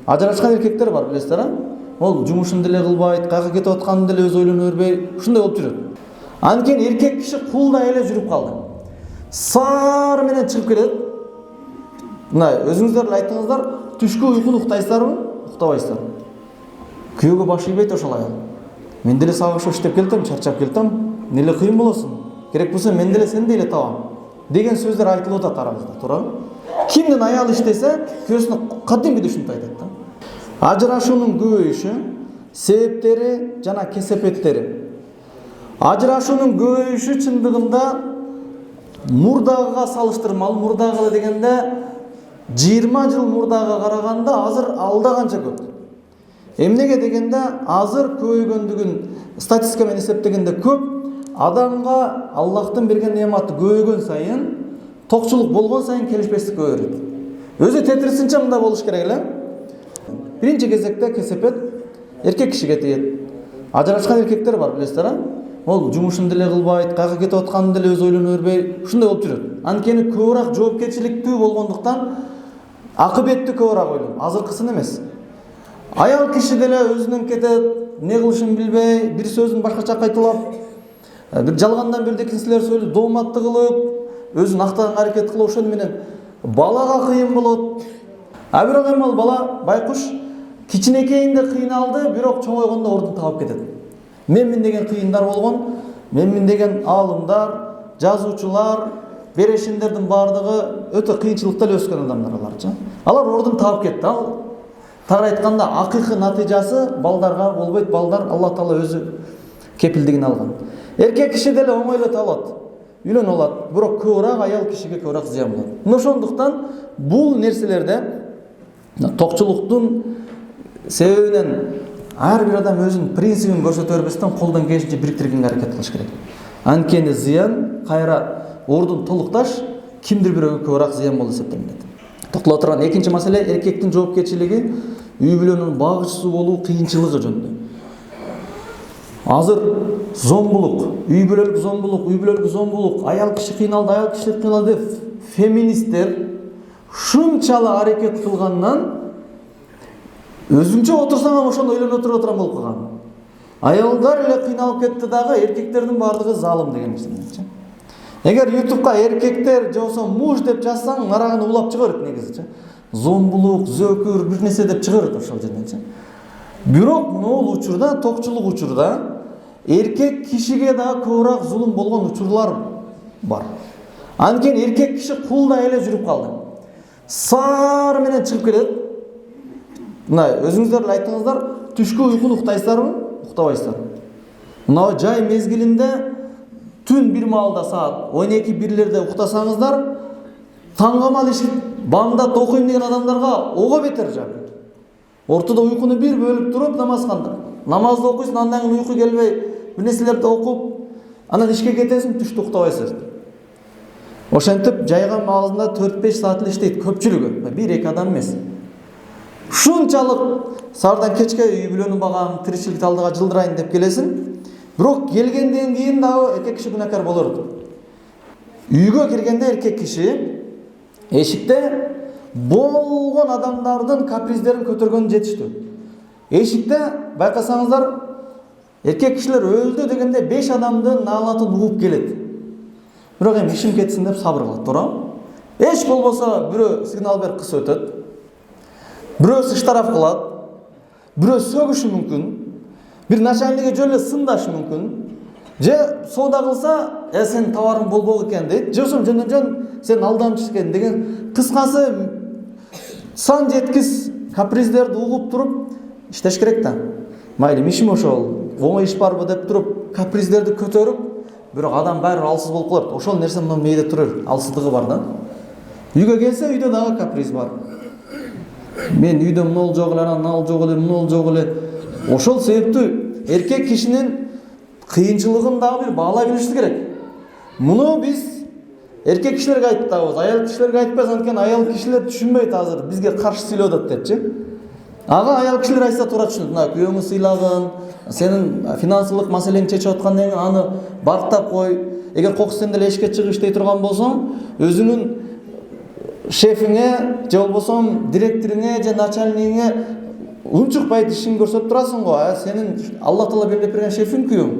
Ажырашкан эркектер бар, билесиздер, а? Ол жумушун деле кылбайт, кайга кетип атканын деле өзү ойлоно бербей, ушундай болуп жүрөт. Анткени эркек киши кулдай эле жүрүп калды. Саар менен чыгып келет. Мына өзүңүздөр эле айттыңыздар, түшкү уйкуну уктайсыздарбы? Уктабайсыздар. Күйөөгө баш ийбейт ошол аял. Мен деле сага ошо иштеп келдим, чарчап келдим. Неле кыйын болосуң? Керек болсо мен деле сендей эле табам деген сөздөр айтылып атат арабызда, туурабы? Кимдин аял иштесе, күйөөсүнө кадимки ушинтип айтат да. Ажырашуунун көбөйүшү, себептери жана кесепеттери. Ажырашуунун көбөйүшү чындыгында мурдагыга салыштырмалуу, мурдагы дегенде 20 жыл мурдага караганда азыр алда канча көп. Эмнеге дегенде азыр көбөйгөндүгүн статистика менен эсептегенде көп, адамга Аллахтын берген неаматы көбөйгөн сайын, токчулук болгон сайын келишпестик көбөйөт. Өзү тетирисинче мындай болуш керек эле. Биринчи кезекте кесепет эркек кишиге тиет. Ажырашкан эркектер бар, билесиздер, а? Ол жумушун деле кылбайт, кайга кетип атканын деле өзү ойлоно бербей, ушундай болуп жүрөт. Анткени көбүрөөк жоопкерчиликтүү болгондуктан акыбеттүү көбүрөөк ойлойт, азыркысын эмес. Аял киши деле өзүнүн кетет, не кылышын билбей, бир сөзүн башкача кайталап, бир жалгандан бирдекинсилер сөйлөп, дооматты кылып, өзүн актаганга аракет кылып, ошон менен балага кыйын болот. А бирок эми ал бала байкуш кичинекейинде кыйналды, бирок чоңойгондо ордун таап кетет. Менмин деген кыйындар болгон, менмин деген аалымдар, жазуучулар, берешиндердин баардыгы өтө кыйынчылыкта эле өскөн адамдар аларчы. Алар ордун таап кетти. Ал тагыраак айтканда акыйкый натыйжасы балдарга болбойт, балдар Алла Таала өзү кепилдигин алган. Эркек киши деле оңой эле табылат, үйлөнүп алат, бирок көбүрөөк аял кишиге көбүрөөк зыян болот. Ошондуктан бул нерселерде токчулуктун себебинен ар бир адам өзүнүн принцибин көрсөтө бербестен колдон келишинче бириктиргенге аракет кылыш керек. Анткени зыян кайра ордун толукташ кимдир бирөөгө көбүрөөк зыян болуп эсептелинет. Токтоло турган экинчи маселе эркектин жоопкерчилиги үй бүлөнүн багыччысы болуу кыйынчылыгы жөнүндө. Азыр зомбулук, үй бүлөлүк зомбулук, аял киши кыйналды, аял киши кыйналды деп феминисттер шунчалык аракет кылгандан өзүнчө отурсаң ошондо ойлоно туруп отурган болуп калган. Аялдар эле кыйналып кетти дагы, эркектердин баардыгы залым деген нерсе. Эгер YouTube'га эркектер же болбосо муж деп жазсаң, араганы улап чыга берет негизичи. Зомбулук, зөкүр, бир нерсе деп чыга берет ошол жерденчи. Бирок могул учурда, токчулук учурда эркек кишиге дагы көбүрөөк зулум болгон учурлар бар. Анткени эркек киши кулдай эле жүрүп калды. Саар менен чыгып келет. Мына өзүңүздөр эле айттыңыздар, түшкү уйкуну уктайсыздарбы? Уктабайсыздар. Мына жай мезгилинде түн бир маалда саат 12-1-лерде уктасаңыздар, таңгамал иши бамдат окуйм деген адамдарга ого бетер жагат. Ортодо уйкуну бир бөлүп туруп намаз кылганда, намазды окуйсуң, андан кийин уйку келбей, бир нерселерди окуп, анан ишке кетесиң, түштө уктабайсың. Ошентип жайган маалында 4-5 саат эле иштейт көпчүлүгү, 1-2 адам эмес. Шунчалык саардан кечке үй бүлөнү багам, тиричилик алдыга жылдырайын деп келесиң, бирок келгенден кийин дагы эркек киши күнәкар болор. Үйгө киргенде эркек киши эшикте болгон адамдардын каприздерин көтөргөн жетиштүү. Эшикте байкасаңыздар, эркек кишилер өлдү дегенде 5 адамдын наалатын угуп келет. Бирок эми ишим кетсин деп сабыр кылат, туурабы? Эч болбосо бирөө сигнал берип кыз өтөт. Бирөөсү штраф кылат. Бирөө сөгүшү мүмкүн. Бир начальниги жөн эле сындашы мүмкүн. Же соода кылса, сен товарың болбок экен дейт. Же жөн сен алдамчы экен деген кыскасы сан жеткис каприздерди угуп туруп иштеш керек да. Майли ишим ошол, оңой иш барбы деп туруп каприздерди көтөрүп, бирок адам баары алсыз болуп калат. Ошол нерсе мына мээде турur, алсыздыгы бар да. Үйгө келсе, үйдө дагы каприз бар. Мен үйдө мынол жок эле, анал жок эле, мынол жок эле. Ошол себептүү эркек кишинин кыйынчылыгын дагы бир баалай билиши керек. Муну биз эркек кишилерге айтабыз, аял кишилерге айтпайбыз, анткени аял кишилер түшүнбөйт азыр, бизге каршы сүйлөп атат депчи. Ага аял кишилер айтса туура түшүнөт. Мына күйөөңү сыйлагын, сенин финансылык маселеңди чечип аткандан кийин аны бактап кой. Эгер кокус сен деле эшикке чыгып иштей турган болсоң, өзүңүн шефиңе же болбосо директориңе же начальнигиңе унчукпай ишин көрсөтүп турасың го. Сенин Алла Таала белгилеп берген шефиң күйөөң.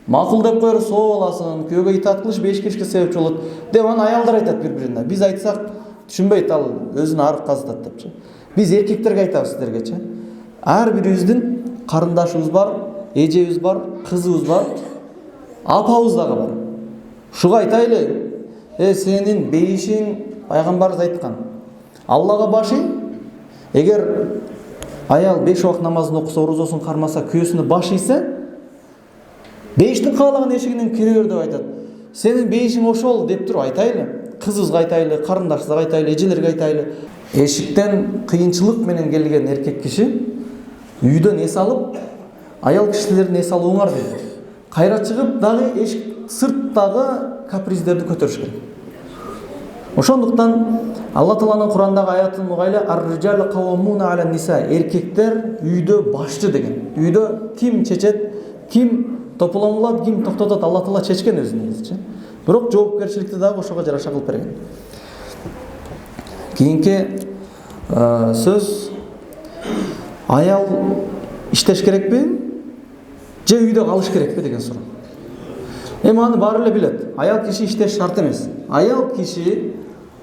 Макул деп коер, соо аласың, күйөөгө итаат кылыш бешкиришке себепчи болот деп аны аялдар айтат бири-бирине. Биз айтсак түшүнбөйт, ал өзүн арып казытат депчи. Биз эркектерге айтабыз сиздергечи. Ар бирибиздин карындашыбыз бар, эжебиз бар, кызыбыз бар, апабыз дагы бар. Шуга айтайлы, сенин бейишиң пайгамбарыбыз айткан. Аллага башый, эгер аял 5 убак намазын окуса, орозосун кармаса, күйөөсүнө башыйса, бейиштин каалаган эшигинен кире бер деп айтат. Сенин бейишиң ошол деп туруп айтайлы. Кызыбызга айтайлы, карындашыбызга айтайлы, эжелерге айтайлы. Эшиктен кыйынчылык менен келген эркек киши үйдөн эс алып, аял кишилердин эс алууңар дейт. Кайра чыгып дагы эшик сырттагы каприздерди көтөрүш керек. Ошондуктан Алла Тааланын Курандагы аятын угайлы, ар-риджалу каввамуна аля ниса, эркектер үйдө башчы деген. Үйдө ким чечет, ким тополоңулат, ким токтотот, Алла Таала чечкен өзү негизичи. Бирок жоопкерчиликти дагы ошого жараша кылып берген. Кийинки сөз, аял иштеш керекпи же үйдө калыш керекпи деген суроо. Аны баары эле билет. Аял киши иштеш шарт эмес. Аял киши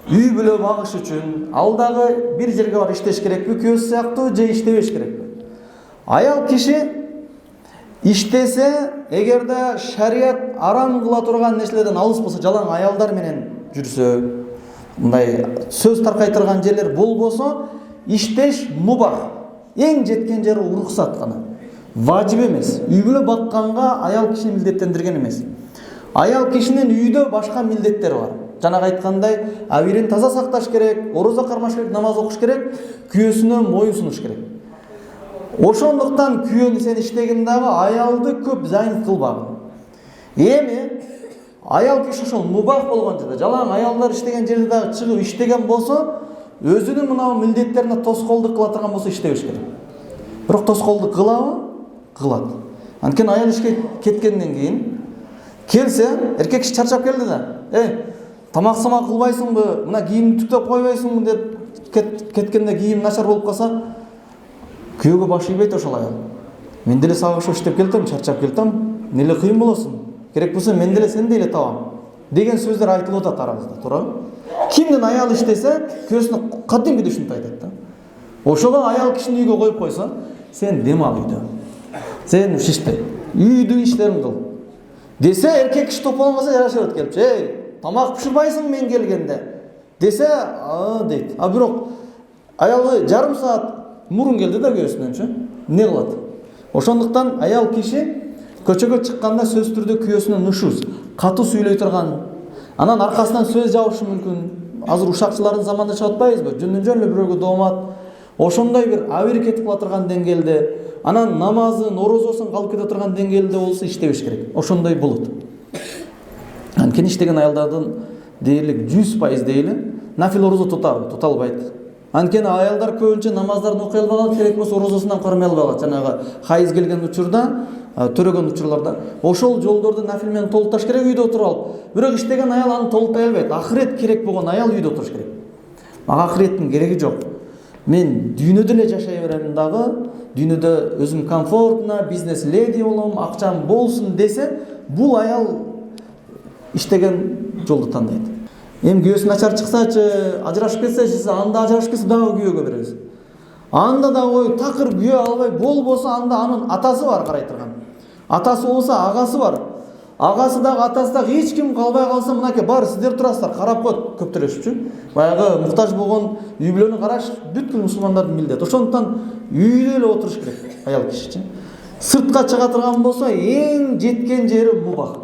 үй бүлө багыш үчүн ал дагы бир жерге бар иштеш керекпи, күйөөсү сыяктуу, же иштебеш керекпи? Аял киши иштесе, эгерде шарият арам кыла турган нерселерден алыс болсо, жалаң аялдар менен жүрсө, мындай сөз таркайтырган жерлер болбосо, иштеш мубах. Эң жеткен жери уруксат гана. Важип эмес. Үй бүлө бакканга аял кишини милдеттендирген эмес. Аял кишинин үйдө башка милдеттери бар. Жанагы айткандай, абийирин таза сакташ керек, орозо кармаш керек, намаз окуш керек, күйөөсүнө моюн сунуш керек. Ошондуктан күйөөнү сен иштеген дагы аялды көп зайын кылбагын. Эми аял киши ошол мубах болгон жерде, жалаң аялдар иштеген жерде дагы чыгып иштеген болсо, өзүнүн мына милдеттерине тоскоолдук кыла турган болсо иштебеш керек. Бирок тоскоолдук кылабы? Кылат. Анткени аял ишке кеткенден кийин келсе, эркек киши чарчап келди да, тамак-самак кылбайсыңбы, мына кийимди түктөп койбойсуңбу деп кеткенде кийим начар болуп калса, күйөөгө баш ийбейт ошол аял. Мен деле сага ошо иштеп келдим, чарчап келдим, неле кыйын болосуң. Керек болсо мен деле сендей эле табам деген сөздөр айтылып атат арабызда, туурабы? Кимдин аял иштесе, күйөөсүнө кадимки ушинтип айтат да. Ошого аял кишини үйгө коюп койсо, сен дем ал үйдө. Сен шиште, үйдүн иштерин кыл. Десе, эркек киши тополоңбаса жараша берет келипчи. Тамак пиширбайсың мен келгенде. Десе, дейт. Бирок аялы жарым саат мурун келди да күйөөсүнөнчү. Не кылат? Ошондуктан аял киши көчөгө чыкканда сөз түрдө күйөөсүнө нушуз, катуу сүйлөй турган, анан аркасынан сөз жабышы мүмкүн. Азыр ушакчылардын заманында чыгып атпайбызбы? Жөн эле бирөөгө доомат. Ошондой бир аберекет кыла турган деңгээлде, анан намазын, орозосун калып кете турган деңгээлде болсо иштебеш керек. Ошондой болот. Анткени иштеген аялдардын дээрлик 100% дейли, нафил орозо тута албайт. Анткени аялдар көбүнчө намаздарын окуй албаган, керек болсо орозосунан кармай албаган. Жанагы хайыз келген учурда, төрөгөн учурларда ошол жолдорду нафил менен толукташ керек үйдө отуруп алып. Бирок иштеген аял аны толуктай албайт. Ахирет керек болгон аял үйдө отуруш керек. Мага ахиреттин кереги жок. Мен дүйнөдө эле жашай берем дагы, дүйнөдө өзүм комфортно, бизнес леди болом, акчам болсун десе, бул аял иштеген жолду тандайт. Эми күйөөсү начар чыксачы, ажырашып кетсечи, анда ажырашып кетсе дагы күйөөгө беребиз. Анда да ой такыр күйөө албай болбосо, анда анын атасы бар карай турган. Атасы болсо агасы бар. Агасы дагы атасы дагы эч ким калбай калса, мынакей бар сиздер турасыздар, карап коет көптөрөшүпчү. Баягы муктаж болгон үй бүлөнү караш бүткүл мусулмандардын милдети. Ошондуктан үйдө эле отуруш керек аял кишичи. Сыртка чыга турган болсо, эң жеткен жери мубах.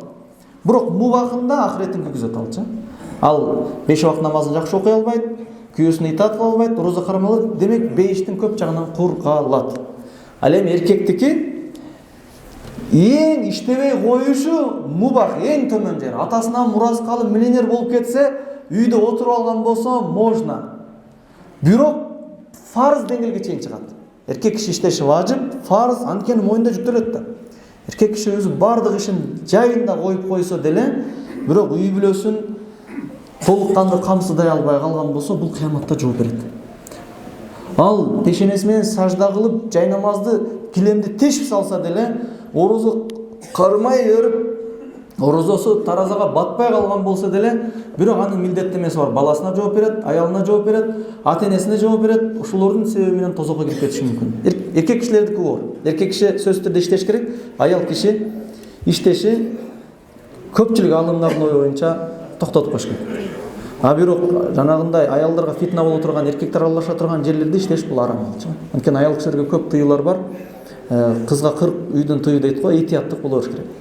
Бирок мубахында ахиреттин күзөт алчы. Ал 5 убак намазын жакшы окуй албайт, күйөөсүнө итаат кыла албайт, орозо кармай албайт, демек бейиштин көп жагынан куркалат. Ал эми эркектики эң иштебей коюшу мубах, эң төмөн жери. Атасынан мурас калып миллионер болуп кетсе, үйдө отуруп алган болсо, можно. Бирок фарз деңгээлге чейин чыгат. Эркек киши иштеши важип, фарз, анткени мойнунда жүктөлөт да. Эркек киши өзү бардык ишин жайында коюп койсо деле, бирок үй бүлөсүн толық қанды камсыздай албай қалған болса, бұл қияматта жооп берет. Ал пешенесімен сажда қылып, жай намазды килемди тешіп салса деле, орозу қармай өріп, орозосу таразаға батпай қалған болса деле, бирок анын милдеттемеси бар. Баласына жооп берет, аялына жооп берет, ата-энесине жооп берет. Ушулордун себеби менен тозокко кирип кетиши мүмкүн. Эркек кишилердики бар. Эркек киши сөзсүз түрдө иштеш керек, аял киши иштеши көпчүлүк алымдардын ою боюнча токтотуп коюш керек. А бирок жанагындай аялдарга фитна боло турган, эркектер аралаша турган жерлерде иштеш бул арам. Анткени аял кишилерге көп тыюулар бар. Кызга 40 үйдөн тыю дейт го, этияттык боло бериш керек.